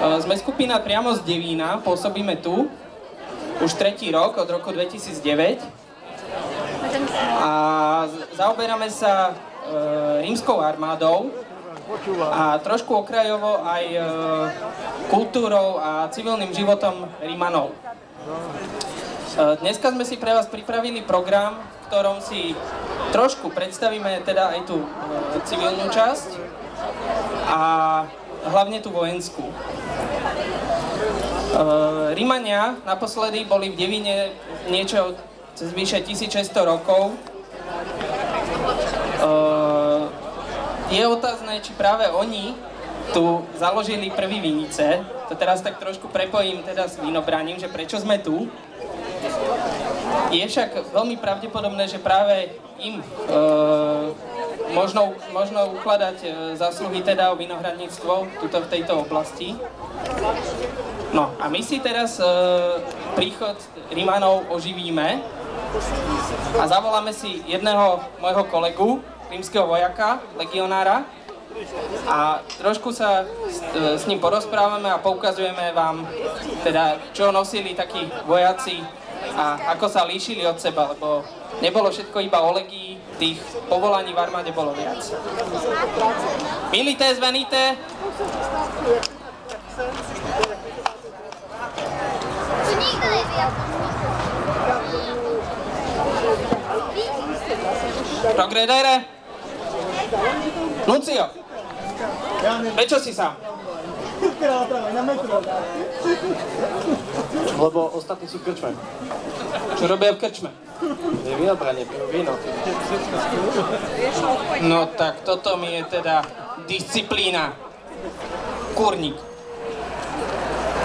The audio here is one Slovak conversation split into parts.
Sme skupina priamo z Devína, pôsobíme tu už 3. rok, od roku 2009. A zaoberáme sa rímskou armádou a trošku okrajovo aj kultúrou a civilným životom Rímanov. Dneska sme si pre vás pripravili program, v ktorom si trošku predstavíme teda aj tú civilnú časť a hlavne tú vojenskú. Rímania naposledy boli v Devíne niečo cez vyše 1600 rokov. Je otázne, či práve oni tu založili prvý vinice. To teraz tak trošku prepojím teda s vínobraním, že prečo sme tu. Je však veľmi pravdepodobné, že práve im možno ukladať zásluhy teda o vinohradníctvo tuto v tejto oblasti. No a my si teraz príchod Rímanov oživíme a zavoláme si jedného môjho kolegu, rímskeho vojaka, legionára, a trošku sa s ním porozprávame a poukazujeme vám teda, čo nosili takí vojaci a ako sa líšili od seba, lebo nebolo všetko iba o legii, tých povolaní v armáde bolo viac. Milites venite! Progredere! Nuncio! Prečo si sám? Lebo ostatní sú v krčme. Čo robia v krčme? Je vínobranie, pijú víno. No tak toto mi je teda disciplína. Kurník.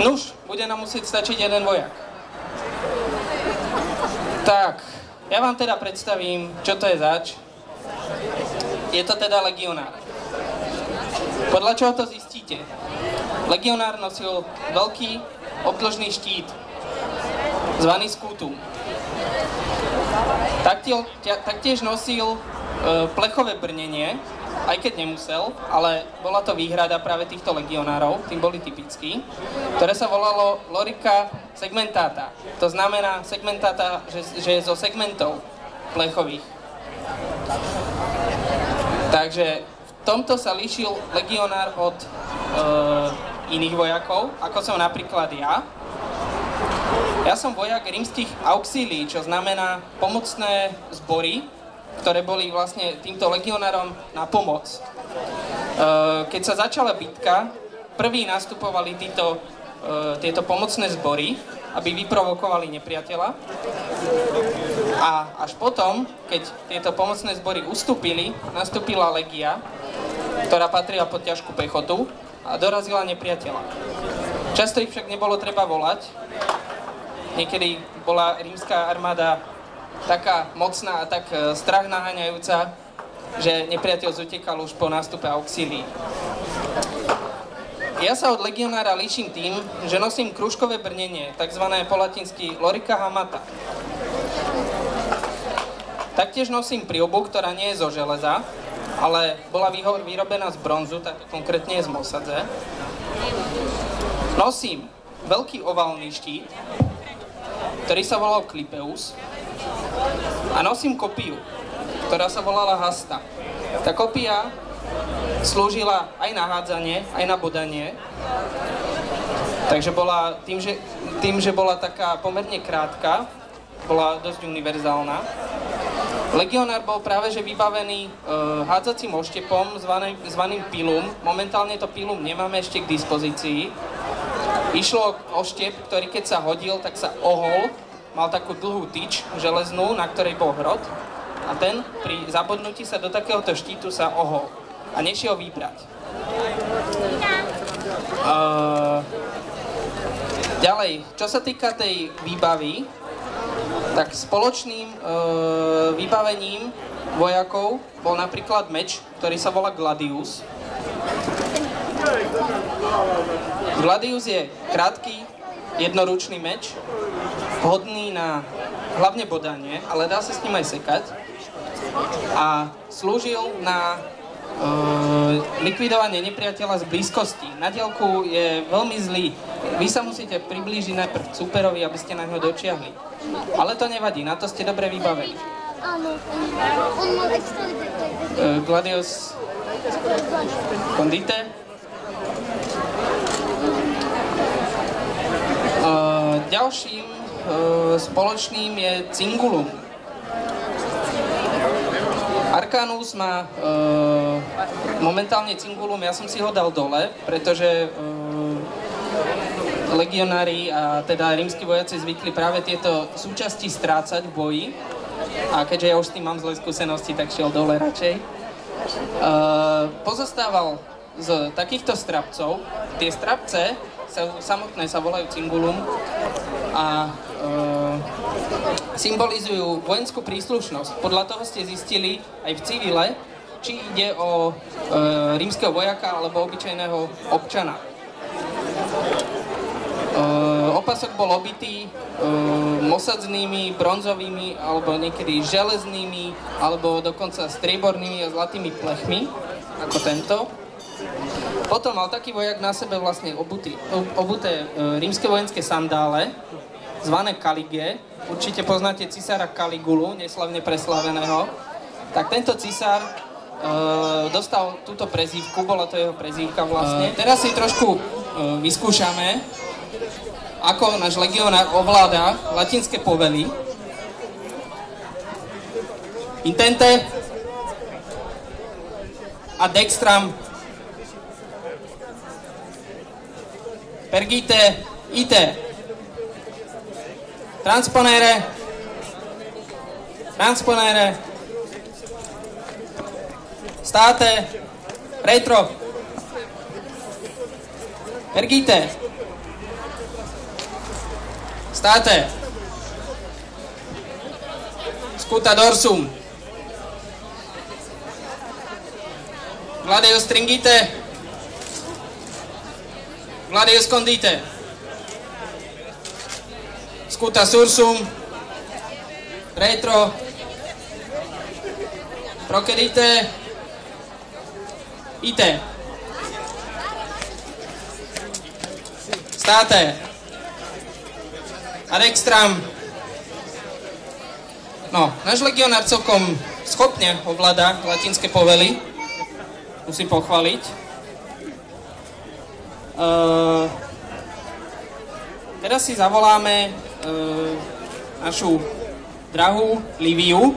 Nuž, bude nám musieť stačiť jeden vojak. Tak, ja vám teda predstavím, čo to je zač. Je to teda legionár. Podľa čoho to zistíte? Legionár nosil veľký obdĺžný štít, zvaný skútum. Taktiež nosil plechové brnenie, aj keď nemusel, ale bola to výhrada práve týchto legionárov, tým boli typickí, ktoré sa volalo lorica segmentata. To znamená segmentata, že je zo segmentov plechových. Takže v tomto sa líšil legionár od iných vojakov, ako som napríklad ja. Ja som vojak rímskych auxílií, čo znamená pomocné zbory, ktoré boli vlastne týmto legionárom na pomoc. Keď sa začala bitka, prví nastupovali tieto pomocné zbory, aby vyprovokovali nepriateľa. A až potom, keď tieto pomocné zbory ustúpili, nastúpila legia, ktorá patrila pod ťažkú pechotu a dorazila nepriateľa. Často ich však nebolo treba volať. Niekedy bola rímska armáda taká mocná a tak strach naháňajúca, že nepriateľ zutekal už po nástupe auxílií. Ja sa od legionára líšim tým, že nosím krúžkové brnenie, takzvané po latinsky lorica hamata. Taktiež nosím príľbu, ktorá nie je zo železa, ale bola vyrobená z bronzu, tak konkrétne je z mosadze. Nosím veľký oválny štít, ktorý sa volal Klipeus, a nosím kopiu, ktorá sa volala hasta. Tá kopia slúžila aj na hádzanie, aj na bodanie. Takže bola, tým, že bola taká pomerne krátka, bola dosť univerzálna. Legionár bol práve že vybavený hádzacím oštepom zvaným pilum. Momentálne to pilum nemáme ešte k dispozícii. Išlo o oštep, ktorý keď sa hodil, tak sa ohol. Mal takú dlhú tyč železnú, na ktorej bol hrot. A ten pri zabodnutí sa do takéhoto štítu sa ohol. A nešiel vybrať. Ďalej, čo sa týka tej výbavy, tak spoločným vybavením vojakov bol napríklad meč, ktorý sa volá Gladius. Gladius je krátky, jednoručný meč, vhodný na hlavne bodanie, ale dá sa s ním aj sekať. A slúžil na likvidovanie nepriateľa z blízkosti. Na diaľku je veľmi zlý. Vy sa musíte priblížiť najprv súperovi, aby ste na ňo dočiahli. Ale to nevadí, na to ste dobre vybavení. Áno, on mal extra Gladius Condite. Ďalším spoločným je Cingulum. Arcanus má momentálne Cingulum, ja som si ho dal dole, pretože legionári a teda rímski vojaci zvykli práve tieto súčasti strácať v boji. A keďže ja už s tým mám zlé skúsenosti, tak šiel dole radšej. Pozostával z takýchto strapcov. Tie strapce samotné sa volajú Cingulum a symbolizujú vojenskú príslušnosť. Podľa toho ste zistili aj v civile, či ide o rímskeho vojaka alebo obyčajného občana. Opasok bol obitý mosadzými, bronzovými alebo niekedy železnými alebo dokonca striebornými a zlatými plechmi, ako tento. Potom mal taký vojak na sebe vlastne obuté rímske vojenské sandále, zvané Caligae. Určite poznáte cisára Caligulu, neslavne preslaveného. Tak tento cisár dostal túto prezývku, bola to jeho prezývka vlastne. Teraz si trošku vyskúšame, ako náš legionár ovláda latinské povely. Intente ad dextram pergite ite transponere state retro pergite state scuta dorsum gladius stringite gladius condite scuta sursum retro procedite ite state ad extram. No, náš legionár celkom schopne ovláda latinské povely. Musím pochváliť. Teraz si zavoláme našu drahú Liviu.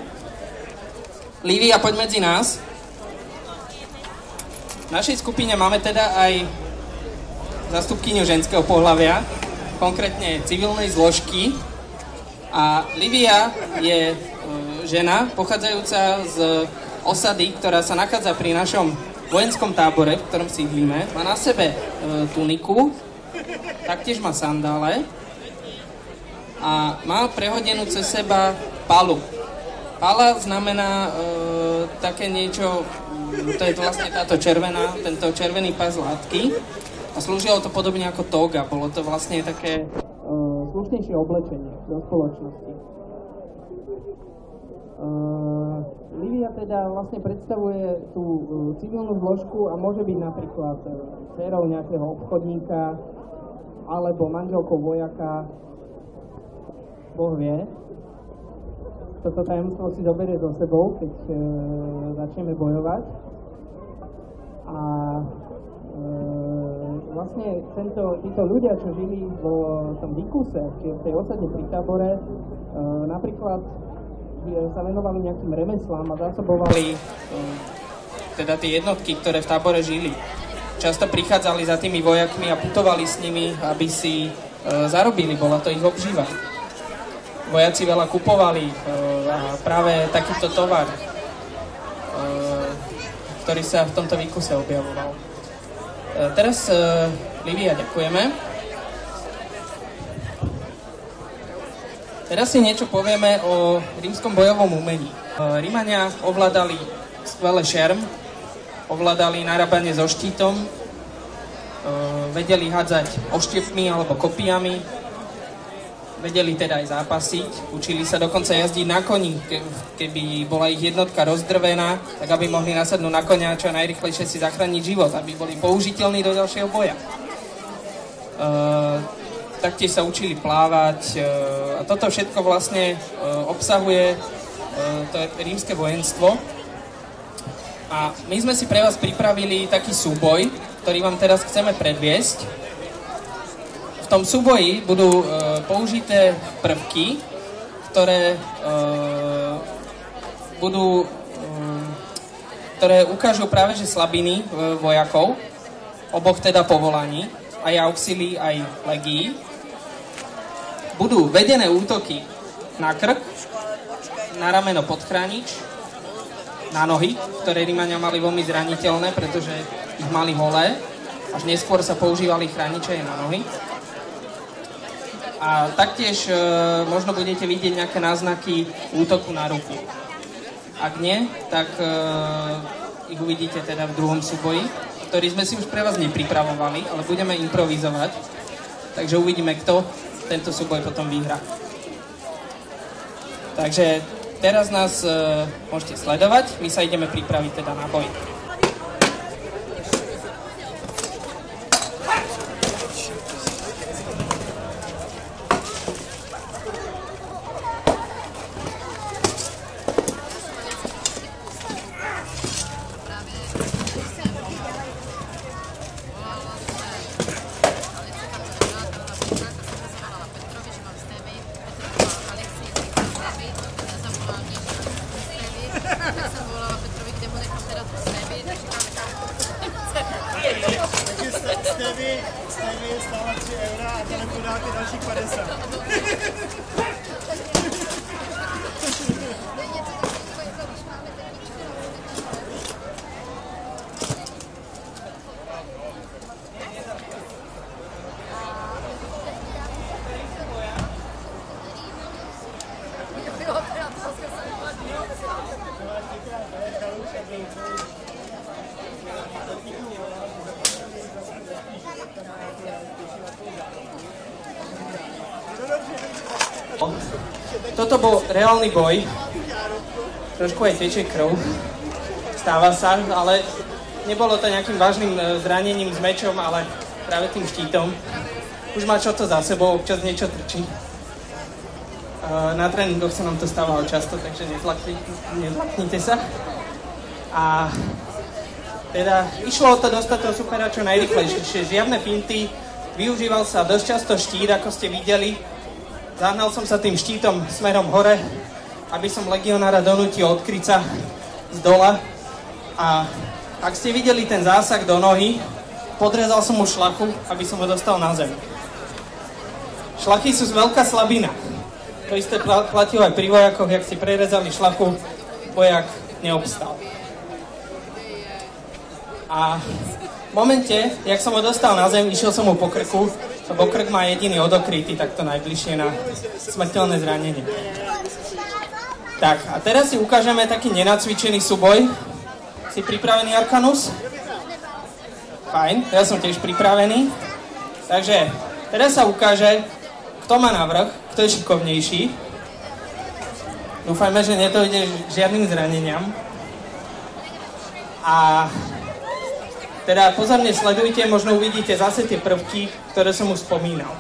Livia, poď medzi nás. V našej skupine máme teda aj zástupkyňu ženského pohlavia, konkrétne civilnej zložky. A Livia je žena pochádzajúca z osady, ktorá sa nachádza pri našom vojenskom tábore, v ktorom sídlíme. Má na sebe tuniku, taktiež má sandále a má prehodenú cez seba palu. Pala znamená také niečo, to je vlastne táto červená, tento červený pás látky. A slúžilo to podobne ako toga, bolo to vlastne také slušnejšie oblečenie do spoločnosti. Livia teda vlastne predstavuje tú civilnú zložku a môže byť napríklad dcerou nejakého obchodníka alebo manželkou vojaka. Boh vie. Toto tajomstvo si zoberie so sebou, keď začneme bojovať. A vlastne títo ľudia, čo žili v tom Vicuse, čiže v tej osade pri tábore, napríklad sa venovali nejakým remeslám a zásobovali teda tie jednotky, ktoré v tábore žili. Často prichádzali za tými vojakmi a putovali s nimi, aby si zarobili, bola to ich obživa. Vojaci veľa kupovali a práve takýto tovar, ktorý sa v tomto Vicuse objavoval. Teraz, Livia, ďakujeme. Teraz si niečo povieme o rímskom bojovom umení. Rímania ovládali skvelé šerm, ovládali narábanie so štítom, vedeli hádzať oštiepmi alebo kopijami, vedeli teda aj zápasiť, učili sa dokonca jazdiť na koni, keby bola ich jednotka rozdrvená, tak aby mohli nasadnúť na konia a čo najrýchlejšie si zachrániť život, aby boli použiteľní do ďalšieho boja. Taktiež sa učili plávať a toto všetko vlastne obsahuje to rímske vojenstvo. A my sme si pre vás pripravili taký súboj, ktorý vám teraz chceme predviesť. V tom súboji budú použité prvky, ktoré ktoré ukážu práve že slabiny vojakov, oboch teda povolaní, aj auxilii, aj legií. Budú vedené útoky na krk, na rameno pod chránič, na nohy, ktoré Rímania mali veľmi zraniteľné, pretože ich mali holé. Až neskôr sa používali chrániče aj na nohy. A taktiež možno budete vidieť nejaké náznaky útoku na ruku. Ak nie, tak ich uvidíte teda v druhom súboji, ktorý sme si už pre vás nepripravovali, ale budeme improvizovať. Takže uvidíme, kto tento súboj potom vyhrá. Takže teraz nás môžete sledovať, my sa ideme pripraviť teda na boj. Stevy je stále 3 € a to dáte dalších 50. Toto bol reálny boj, trošku aj tečie krv, stáva sa, ale nebolo to nejakým vážnym zranením s mečom, ale práve tým štítom. Už má čo to za sebou, občas niečo trčí. Na tréningoch sa nám to stávalo často, takže nezlaknite sa. A teda išlo o to dostať toho supera čo najrýchlejšie, žiadne finty, využíval sa dosť často štít, ako ste videli. Zahnal som sa tým štítom smerom hore, aby som legionára donútil odkryť sa z dola. A ak ste videli ten zásah do nohy, podrezal som mu šlachu, aby som ho dostal na zem. Šlachy sú veľká slabina. To isté platilo aj pri vojakoch, jak si prerezali šlachu, vojak neobstal. A v momente, jak som ho dostal na zem, išiel som mu po krku, lebo krk má jediný odokrytý, takto najbližšie na smrteľné zranenie. Tak, a teraz si ukážeme taký nenacvičený súboj. Si pripravený, Arkanus? Fajn, ja som tiež pripravený. Takže, teraz sa ukáže, kto má navrch, kto je šikovnejší. Dúfajme, že nedojde žiadnym zraneniam. A teda pozorne sledujte, možno uvidíte zase tie prvky, ktoré som už spomínal.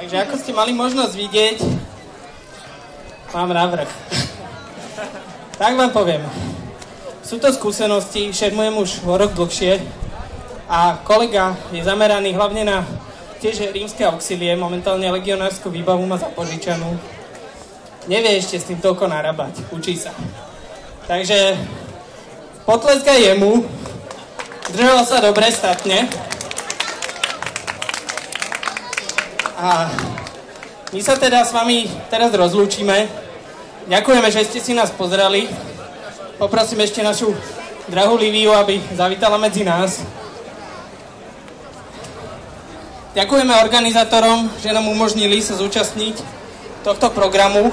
Takže ako ste mali možnosť vidieť, mám návrh. Tak vám poviem. Sú to skúsenosti, šermujem už o rok dlhšie a kolega je zameraný hlavne na tiež rímske auxilie, momentálne legionárskú výbavu má zapožičanú. Nevie ešte s tým toľko narábať, učí sa. Takže potleskaj jemu, držal sa dobre, statne. A my sa teda s vami teraz rozlúčime. Ďakujeme, že ste si nás pozreli. Poprosím ešte našu drahú Liviu, aby zavítala medzi nás. Ďakujeme organizátorom, že nám umožnili sa zúčastniť tohto programu.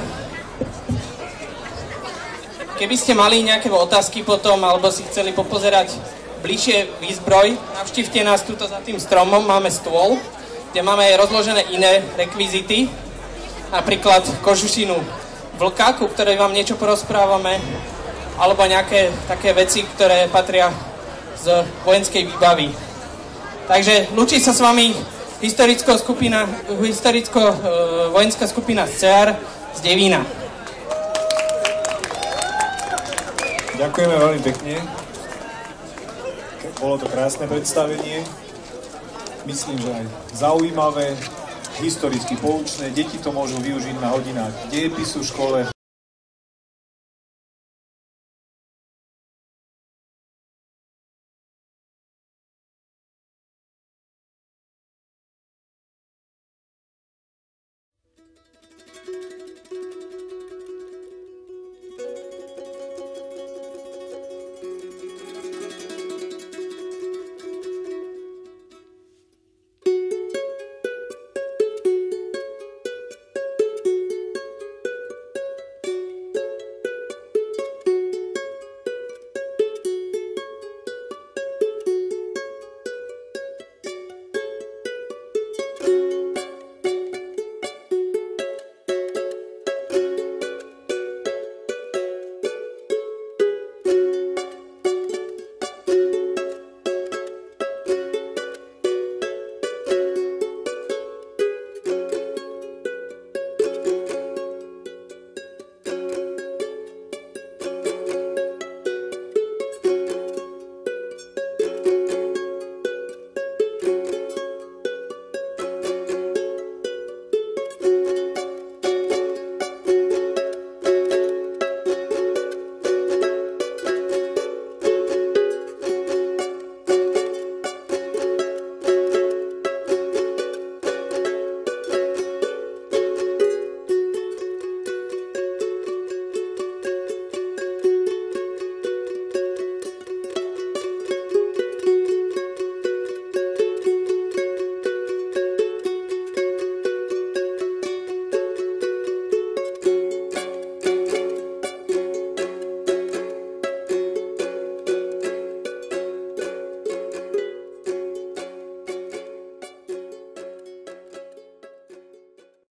Keby ste mali nejaké otázky potom, alebo si chceli popozerať bližšie výzbroj, navštívte nás tuto za tým stromom, máme stôl, kde máme rozložené iné rekvizity, napríklad kožušinu vlka, ku ktorej vám niečo porozprávame, alebo nejaké také veci, ktoré patria z vojenskej výbavy. Takže lúči sa s vami historicko-vojenská skupina z CEAR z Devína. Ďakujeme veľmi pekne. Bolo to krásne predstavenie. Myslím, že aj zaujímavé, historicky poučné. Deti to môžu využiť na hodinách dejepisu v škole.